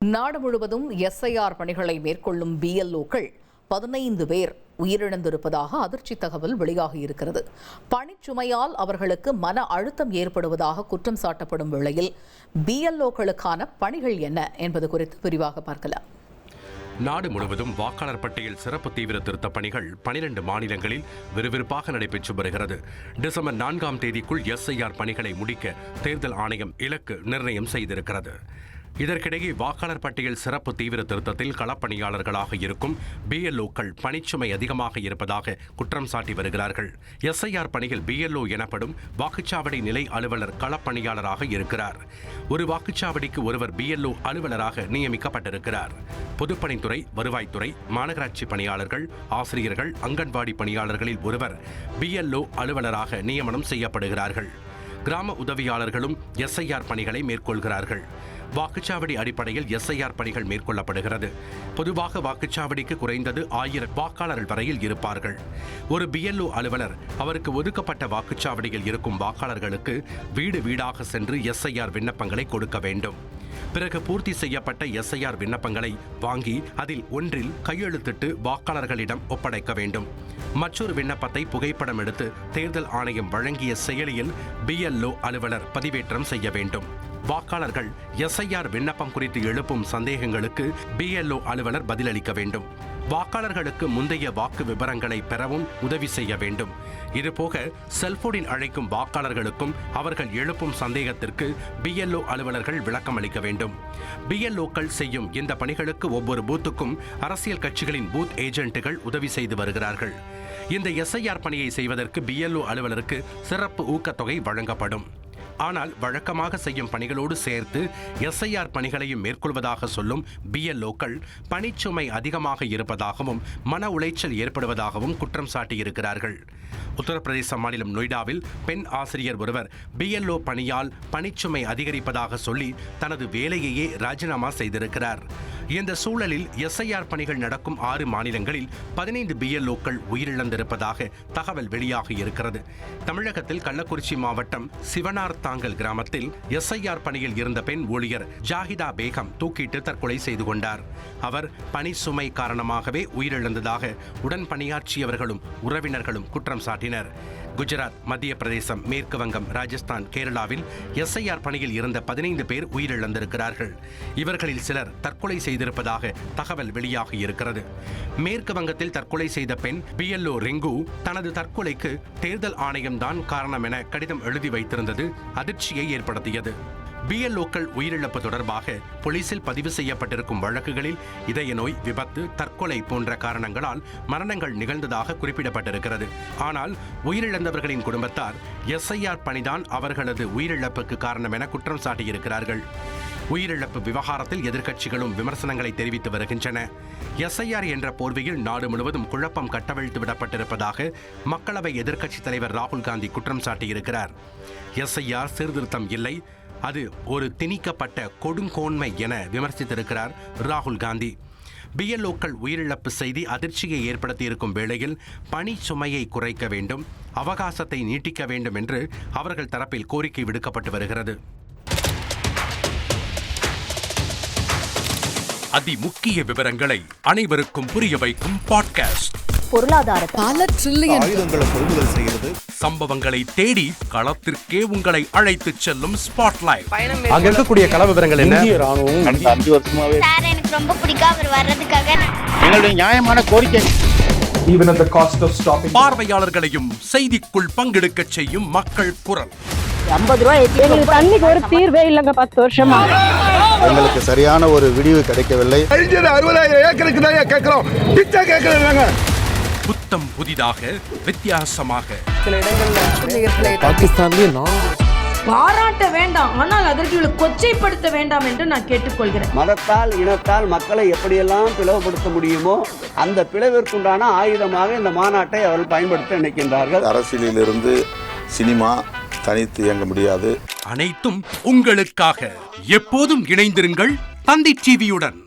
நாடு முழுவதும் எஸ்ஐஆர் பணிகளை மேற்கொள்ளும் பிஎல்ஓக்கள் 15 பேர் உயிரிழந்திருப்பதாக அதிர்ச்சி தகவல் வெளியாகியிருக்கிறது. பணிச்சுமையால் அவர்களுக்கு மன அழுத்தம் ஏற்படுவதாக குற்றம் சாட்டப்படும் வேளையில் பிஎல்ஓக்களுக்கான பணிகள் என்ன என்பது குறித்து விரிவாக பார்க்கலாம். நாடு முழுவதும் வாக்காளர் பட்டியல் சிறப்பு தீவிர திருத்த பணிகள் 12 மாநிலங்களில் விறுவிறுப்பாக நடைபெற்று வருகிறது. டிசம்பர் 4ஆம் தேதிக்குள் எஸ்ஐஆர் பணிகளை முடிக்க தேர்தல் ஆணையம் இலக்கு நிர்ணயம் செய்திருக்கிறது. இதற்கிடையே வாக்காளர் பட்டியல் சிறப்பு தீவிர திருத்தத்தில் களப்பணியாளர்களாக இருக்கும் பிஎல்ஓக்கள் பணிச்சுமை அதிகமாக இருப்பதாக குற்றம் சாட்டி வருகிறார்கள். எஸ்ஐஆர் பணியில் பிஎல்ஓ எனப்படும் வாக்குச்சாவடி நிலை அலுவலர் களப்பணியாளராக இருக்கிறார். ஒரு வாக்குச்சாவடிக்கு ஒருவர் பிஎல்ஓ அலுவலராக நியமிக்கப்பட்டிருக்கிறார். பொதுப்பணித்துறை, வருவாய்த்துறை, மாநகராட்சி பணியாளர்கள், ஆசிரியர்கள், அங்கன்வாடி பணியாளர்களில் ஒருவர் பிஎல்ஓ அலுவலராக நியமனம் செய்யப்படுகிறார்கள். கிராம உதவியாளர்களும் எஸ்ஐஆர் பணிகளை மேற்கொள்கிறார்கள். வாக்குச்சாவடி அடிப்படையில் எஸ்ஐஆர் பணிகள் மேற்கொள்ளப்படுகிறது. பொதுவாக வாக்குச்சாவடிக்கு குறைந்தது 1000 வாக்காளர்கள் வரையில் இருப்பார்கள். ஒரு பிஎல்ஓ அலுவலர் அவருக்கு ஒதுக்கப்பட்ட வாக்குச்சாவடியில் இருக்கும் வாக்காளர்களுக்கு வீடு வீடாக சென்று எஸ்ஐஆர் விண்ணப்பங்களை கொடுக்க வேண்டும். பிறகு பூர்த்தி செய்யப்பட்ட எஸ்ஐஆர் விண்ணப்பங்களை வாங்கி அதில் ஒன்றில் கையெழுத்திட்டு வாக்காளர்களிடம் ஒப்படைக்க வேண்டும். மற்றொரு விண்ணப்பத்தை புகைப்படம் எடுத்து தேர்தல் ஆணையம் வழங்கிய செயலியில் பிஎல்ஓ அலுவலர் பதிவேற்றம் செய்ய வேண்டும். வாக்காளர்கள் எஸ்ஐஆர் விண்ணப்பம் குறித்து எழுப்பும் சந்தேகங்களுக்கு பிஎல்ஓ அலுவலர் பதிலளிக்க வேண்டும். வாக்காளர்களுக்கு முந்தைய வாக்கு விவரங்களை பெறவும் உதவி செய்ய வேண்டும். இதுபோக செல்போனில் அழைக்கும் வாக்காளர்களுக்கும் அவர்கள் எழுப்பும் சந்தேகத்திற்கு பிஎல்ஓ அலுவலர்கள் விளக்கம் அளிக்க வேண்டும். பிஎல்ஓக்கள் செய்யும் இந்த பணிகளுக்கு ஒவ்வொரு பூத்துக்கும் அரசியல் கட்சிகளின் பூத் ஏஜென்ட்டுகள் உதவி செய்து வருகிறார்கள். இந்த எஸ்ஐஆர் பணியை செய்வதற்கு பிஎல்ஓ அலுவலருக்கு சிறப்பு ஊக்கத்தொகை வழங்கப்படும். ஆனால் வழக்கமாக செய்யும் பணிகளோடு சேர்த்து எஸ்ஐஆர் பணிகளையும் மேற்கொள்வதாக சொல்லும் பிஎல்ஓக்கள் பணிச்சுமை அதிகமாக இருப்பதாகவும் மன உளைச்சல் ஏற்படுவதாகவும் குற்றம் சாட்டியிருக்கிறார்கள். உத்தரப்பிரதேச மாநிலம் நொய்டாவில் பெண் ஆசிரியர் ஒருவர் பிஎல்ஓ பணியால் பணிச்சுமை அதிகரிப்பதாக சொல்லி தனது வேலையையே ராஜினாமா செய்திருக்கிறார். இந்த சூழலில் எஸ்ஐஆர் பணிகள் நடக்கும் 6 மாநிலங்களில் 15 பிஎல்ஓக்கள் உயிரிழந்திருப்பதாக தகவல் வெளியாகி இருக்கிறது. தமிழகத்தில் கள்ளக்குறிச்சி மாவட்டம் சிவனார் தாங்கல் கிராமத்தில் எஸ்ஐஆர் பணியில் இருந்த பெண் ஊழியர் ஜாஹிதா பேகம் தூக்கிட்டு தற்கொலை செய்து கொண்டார். அவர் பணி சுமை காரணமாகவே உயிரிழந்ததாக உடன் பணியாற்றியவர்களும் உறவினர்களும் குற்றம் சாட்டினர். குஜராத், மத்திய பிரதேசம், மேற்கு வங்கம், ராஜஸ்தான், கேரளாவில் எஸ்ஐஆர் பணியில் இருந்த 15 பேர் உயிரிழந்திருக்கிறார்கள். இவர்களில் சிலர் தற்கொலை செய்திருப்பதாக தகவல் வெளியாகி இருக்கிறது. மேற்கு வங்கத்தில் தற்கொலை செய்த பெண் பிஎல்ஓ ரிங்கு தனது தற்கொலைக்கு தேர்தல் ஆணையம்தான் காரணம் என கடிதம் எழுதி வைத்திருந்தது அதிர்ச்சியை ஏற்படுத்தியது. பிஎல்ஓக்கள் உயிரிழப்பு தொடர்பாக போலீசில் பதிவு செய்யப்பட்டிருக்கும் வழக்குகளில் இதய நோய், விபத்து, தற்கொலை போன்ற காரணங்களால் மரணங்கள் நிகழ்ந்ததாக குறிப்பிடப்பட்டிருக்கிறது. ஆனால் உயிரிழந்தவர்களின் குடும்பத்தார் எஸ்ஐஆர் பணிதான் அவர்களது உயிரிழப்புக்கு காரணம் என குற்றம் சாட்டியிருக்கிறார்கள். உயிரிழப்பு விவகாரத்தில் எதிர்க்கட்சிகளும் விமர்சனங்களை தெரிவித்து வருகின்றன. எஸ்ஐஆர் என்ற போர்வையில் நாடு முழுவதும் குழப்பம் கட்டவிழ்த்து விடப்பட்டிருப்பதாக மக்களவை எதிர்க்கட்சித் தலைவர் ராகுல் காந்தி குற்றம் சாட்டியிருக்கிறார். எஸ்ஐஆர் சீர்திருத்தம் இல்லை, அது ஒரு திணிக்கப்பட்ட கொடுங்கோன்மை என விமர்சித்திருக்கிறார் ராகுல் காந்தி. பிஎல்ஓக்கள் உயிரிழப்பு செய்தி அதிர்ச்சியை ஏற்படுத்தியிருக்கும் வேளையில் பணி சுமையை குறைக்க வேண்டும், அவகாசத்தை நீட்டிக்க வேண்டும் என்று அவர்கள் தரப்பில் கோரிக்கை விடுக்கப்பட்டு வருகிறது. அதிமுக்கிய விவரங்களை அனைவருக்கும் புரிய வைக்கும் பாட்காஸ்ட். பொருளாதார பல ட்ரில்லியன் ஆயுதங்களை கொள்முதல் செய்கிறது. சம்பவங்களை தேடி களத்திற்கே உங்களை அழைத்துச் செல்லும் ஸ்பாட்லைட். அங்க இருக்கக்கூடிய கள விவரங்கள் என்ன? இந்திய ராணுவம் கடந்த 5 வருஷமாவே சார் எனக்கு ரொம்ப பிடிக்கும் அவர் வர்றதுக்காக எங்களுடைய நியாயமான கோரிக்கை. Even at the cost of stopping. பார்வையாளர்களையும் செய்திக்குள் பங்கெடுக்க செய்யும் மக்கள் குரல். 50 ரூபாய் எங்களுக்கு தண்ணிக்கு ஒரு தீர்வே இல்லைங்க 10 வருஷமா. எங்களுக்கு சரியான ஒரு விடிவு கிடைக்கவில்லை. 60,000 ஏக்கருக்கு தான் கேட்கிறோம், பிச்சை கேட்கறாங்க. புத்தம் புதிதாக, வித்தியாசமாக பாகிஸ்தான்லயே பாராட்ட வேண்டாம், ஆனால் அதற்கு கொச்சைப்படுத்த வேண்டாம் என்று நான் கேட்டுக்கொள்கிறேன். மதத்தால், இனத்தால் மக்களை எப்படியெல்லாம் பிளவுபடுத்த முடியுமோ அந்த பிளவிற்குண்டான ஆயுதமாக இந்த மாநாட்டை அவர்கள் பயன்படுத்த நினைக்கின்றார்கள். அரசியலிலிருந்து சினிமா தனித்து இயங்க முடியாது. அனைத்தும் உங்களுக்காக. எப்போதும் இணைந்திருங்கள் தந்தி டிவியுடன்.